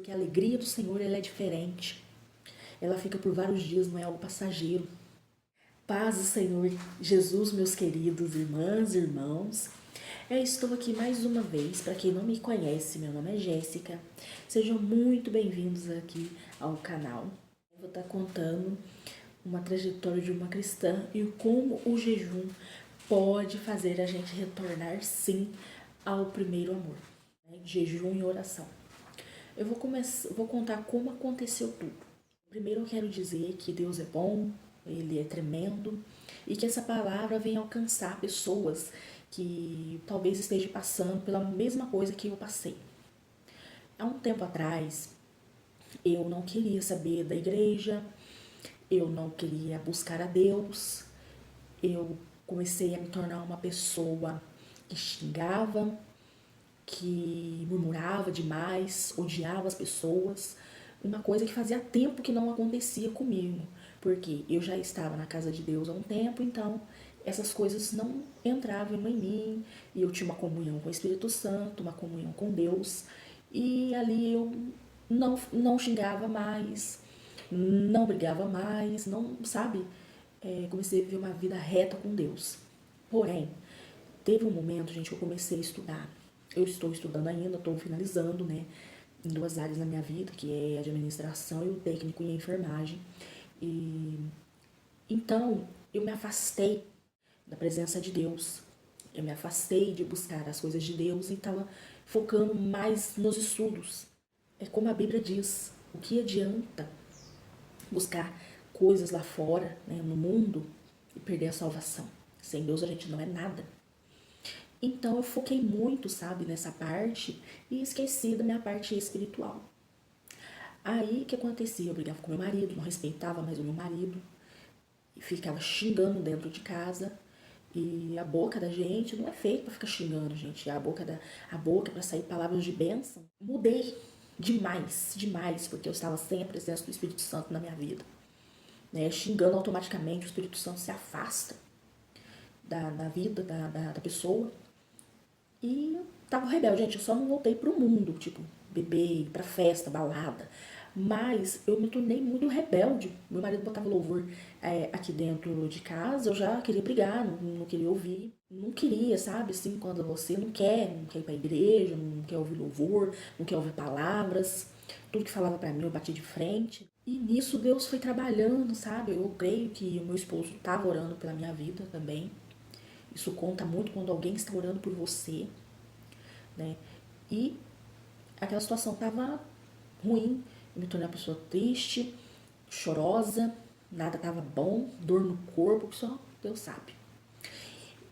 Porque a alegria do Senhor, ela é diferente. Ela fica por vários dias, não é algo passageiro. Paz do Senhor Jesus, meus queridos irmãs e irmãos. Eu estou aqui mais uma vez. Para quem não me conhece, meu nome é Jéssica. Sejam muito bem-vindos aqui ao canal. Eu vou estar contando uma trajetória de uma cristã e como o jejum pode fazer a gente retornar sim ao primeiro amor, né? Jejum e oração. Eu vou contar como aconteceu tudo. Primeiro eu quero dizer que Deus é bom, Ele é tremendo e que essa palavra vem alcançar pessoas que talvez estejam passando pela mesma coisa que eu passei. Há um tempo atrás, eu não queria saber da igreja, eu não queria buscar a Deus, eu comecei a me tornar uma pessoa que xingava, que murmurava demais, odiava as pessoas, uma coisa que fazia tempo que não acontecia comigo, porque eu já estava na casa de Deus há um tempo, então essas coisas não entravam em mim, e eu tinha uma comunhão com o Espírito Santo, uma comunhão com Deus, e ali eu não xingava mais, não brigava mais, não, sabe? Comecei a viver uma vida reta com Deus. Porém, teve um momento, gente, que eu comecei a estudar. Eu estou estudando ainda, estou finalizando, né? Em duas áreas na minha vida, que é a administração e o técnico em enfermagem. E então eu me afastei da presença de Deus. Eu me afastei de buscar as coisas de Deus e estava focando mais nos estudos. É como a Bíblia diz: o que adianta buscar coisas lá fora, né, no mundo, e perder a salvação? Sem Deus a gente não é nada. Então eu foquei muito, sabe, nessa parte e esqueci da minha parte espiritual. Aí o que acontecia? Eu brigava com meu marido, não respeitava mais o meu marido, e ficava xingando dentro de casa. E a boca da gente não é feita para ficar xingando, gente. A boca para sair palavras de bênção. Mudei demais, demais, porque eu estava sem a presença do Espírito Santo na minha vida. Né? Xingando automaticamente, o Espírito Santo se afasta da vida da pessoa. E eu tava rebelde, gente. Eu só não voltei pro mundo, tipo, beber, ir pra festa, balada. Mas eu me tornei muito rebelde. Meu marido botava louvor aqui dentro de casa, eu já queria brigar, não queria ouvir. Não queria, sabe? Assim, quando você não quer ir pra igreja, não quer ouvir louvor, não quer ouvir palavras. Tudo que falava pra mim eu bati de frente. E nisso Deus foi trabalhando, sabe? Eu creio que o meu esposo estava orando pela minha vida também. Isso conta muito quando alguém está orando por você, né? E aquela situação estava ruim, eu me tornei uma pessoa triste, chorosa, nada estava bom, dor no corpo, que só Deus sabe.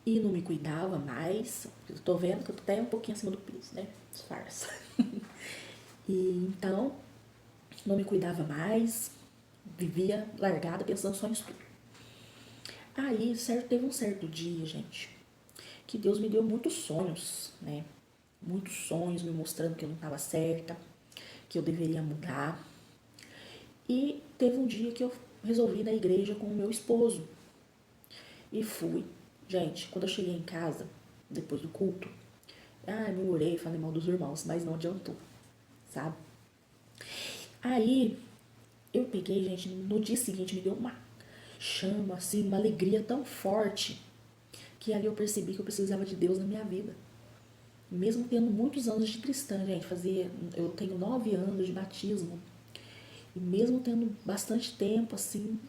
E não me cuidava mais, eu tô vendo que eu tô até um pouquinho acima do peso, né? Disfarça. E então, não me cuidava mais, vivia largada pensando só nisso tudo. Aí, teve um certo dia, gente, que Deus me deu muitos sonhos, né? Muitos sonhos me mostrando que eu não estava certa, que eu deveria mudar. E teve um dia que eu resolvi ir na igreja com o meu esposo. E fui. Gente, quando eu cheguei em casa, depois do culto, murmurei, falei mal dos irmãos, mas não adiantou, sabe? Aí eu peguei, gente, no dia seguinte me deu uma chama, assim, uma alegria tão forte, que ali eu percebi que eu precisava de Deus na minha vida. Mesmo tendo muitos anos de cristã, gente, eu tenho 9 anos de batismo, e mesmo tendo bastante tempo, assim,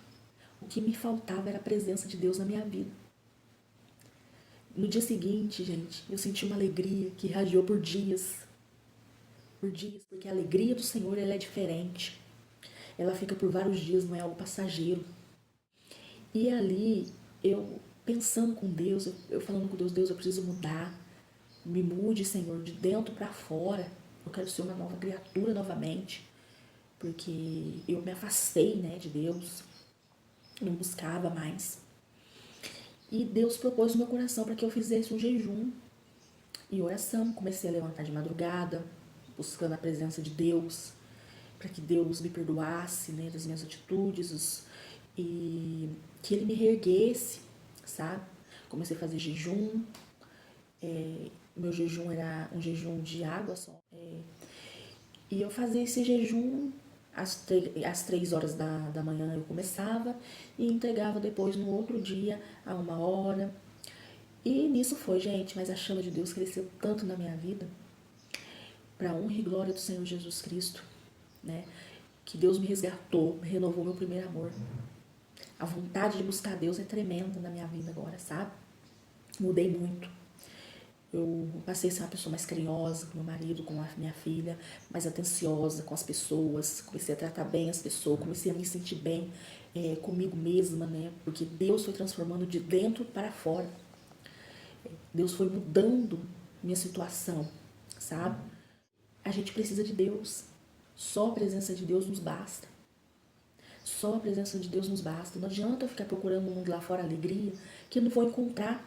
o que me faltava era a presença de Deus na minha vida. No dia seguinte, gente, eu senti uma alegria que irradiou por dias, porque a alegria do Senhor, ela é diferente. Ela fica por vários dias, não é algo passageiro. E ali, eu pensando com Deus, eu falando com Deus, Deus, eu preciso mudar. Me mude, Senhor, de dentro para fora. Eu quero ser uma nova criatura novamente, porque eu me afastei, né, de Deus, não buscava mais. E Deus propôs no meu coração para que eu fizesse um jejum e oração. Comecei a levantar de madrugada, buscando a presença de Deus, para que Deus me perdoasse, né, das minhas atitudes e que Ele me reerguesse, sabe? Comecei a fazer jejum. Meu jejum era um jejum de água só. E eu fazia esse jejum, às 3 horas da manhã eu começava e entregava depois no outro dia, a 1 hora. E nisso foi, gente, mas a chama de Deus cresceu tanto na minha vida, para a honra e glória do Senhor Jesus Cristo, né? Que Deus me resgatou, renovou meu primeiro amor. A vontade de buscar Deus é tremenda na minha vida agora, sabe? Mudei muito. Eu passei a ser uma pessoa mais carinhosa com meu marido, com a minha filha, mais atenciosa com as pessoas, comecei a tratar bem as pessoas, comecei a me sentir bem comigo mesma, né? Porque Deus foi transformando de dentro para fora. Deus foi mudando minha situação, sabe? A gente precisa de Deus. Só a presença de Deus nos basta. Só a presença de Deus nos basta. Não adianta eu ficar procurando no mundo lá fora alegria que eu não vou encontrar.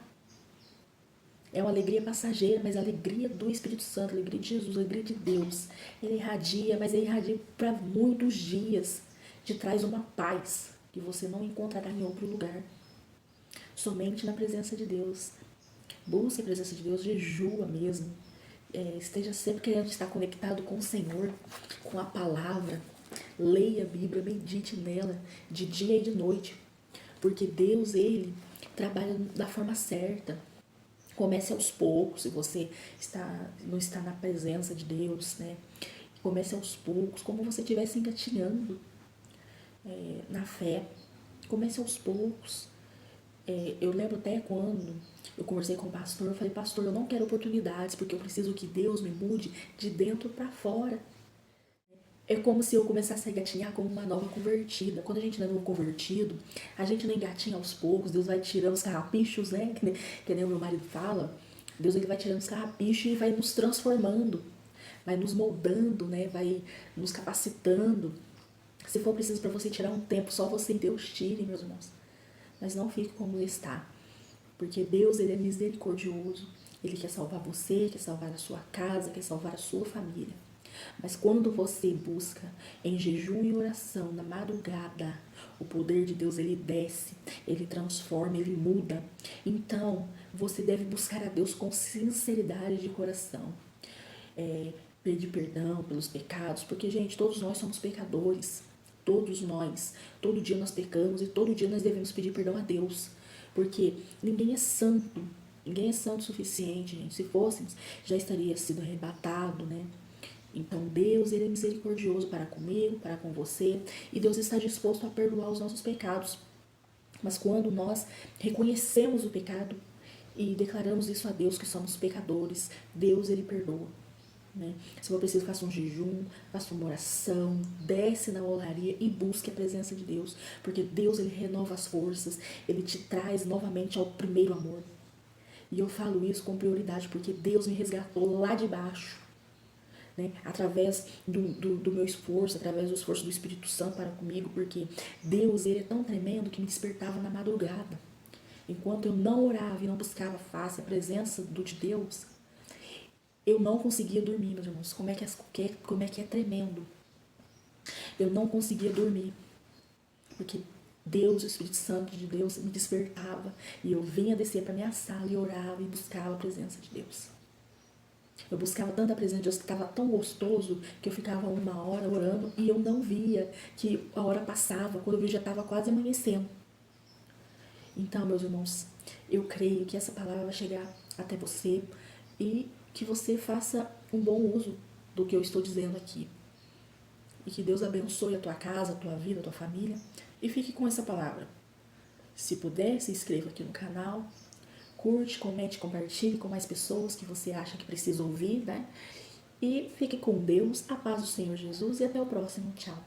É uma alegria passageira, mas a alegria do Espírito Santo, a alegria de Jesus, a alegria de Deus. Ele irradia, mas ele irradia para muitos dias. Te traz uma paz que você não encontrará em outro lugar. Somente na presença de Deus. Busque a presença de Deus, jejua mesmo. Esteja sempre querendo estar conectado com o Senhor, com a palavra. Leia a Bíblia, medite nela de dia e de noite. Porque Deus, Ele trabalha da forma certa. Comece aos poucos, se você não está na presença de Deus, né? Comece aos poucos, como você estivesse engatinhando na fé. Comece aos poucos. Eu lembro até quando eu conversei com o pastor, eu falei, pastor, eu não quero oportunidades, porque eu preciso que Deus me mude de dentro para fora. É como se eu começasse a engatinhar como uma nova convertida. Quando a gente não é novo convertido, a gente não engatinha aos poucos, Deus vai tirando os carrapichos, né? Que nem o meu marido fala. Deus ele vai tirando os carrapichos e vai nos transformando, vai nos moldando, né? Vai nos capacitando. Se for preciso para você tirar um tempo, só você e Deus tire, meus irmãos. Mas não fique como está. Porque Deus ele é misericordioso. Ele quer salvar você, quer salvar a sua casa, quer salvar a sua família. Mas quando você busca em jejum e oração, na madrugada, o poder de Deus ele desce, ele transforma, ele muda. Então, você deve buscar a Deus com sinceridade de coração. Pedir perdão pelos pecados, porque, gente, todos nós somos pecadores. Todos nós. Todo dia nós pecamos e todo dia nós devemos pedir perdão a Deus. Porque ninguém é santo. Ninguém é santo o suficiente, gente. Se fôssemos, já estaria sido arrebatado, né? Então Deus ele é misericordioso para comigo, para com você, e Deus está disposto a perdoar os nossos pecados. Mas quando nós reconhecemos o pecado e declaramos isso a Deus que somos pecadores, Deus ele perdoa. Né? Se for preciso, faça um jejum, faça uma oração, desce na olaria e busque a presença de Deus, porque Deus ele renova as forças, ele te traz novamente ao primeiro amor. E eu falo isso com prioridade porque Deus me resgatou lá de baixo. Né? Através do meu esforço, através do esforço do Espírito Santo para comigo, porque Deus ele é tão tremendo que me despertava na madrugada. Enquanto eu não orava e não buscava a face, a presença de Deus, eu não conseguia dormir, meus irmãos. Como é que é tremendo. Eu não conseguia dormir, porque Deus, o Espírito Santo de Deus, me despertava e eu vinha descer para minha sala e orava e buscava a presença de Deus. Eu buscava tanta presença de Deus que estava tão gostoso que eu ficava 1 hora orando e eu não via que a hora passava. Quando eu vi já estava quase amanhecendo. Então, meus irmãos, eu creio que essa palavra vai chegar até você e que você faça um bom uso do que eu estou dizendo aqui. E que Deus abençoe a tua casa, a tua vida, a tua família. E fique com essa palavra. Se puder, se inscreva aqui no canal. Curte, comente, compartilhe com mais pessoas que você acha que precisa ouvir, né? E fique com Deus, a paz do Senhor Jesus e até o próximo. Tchau.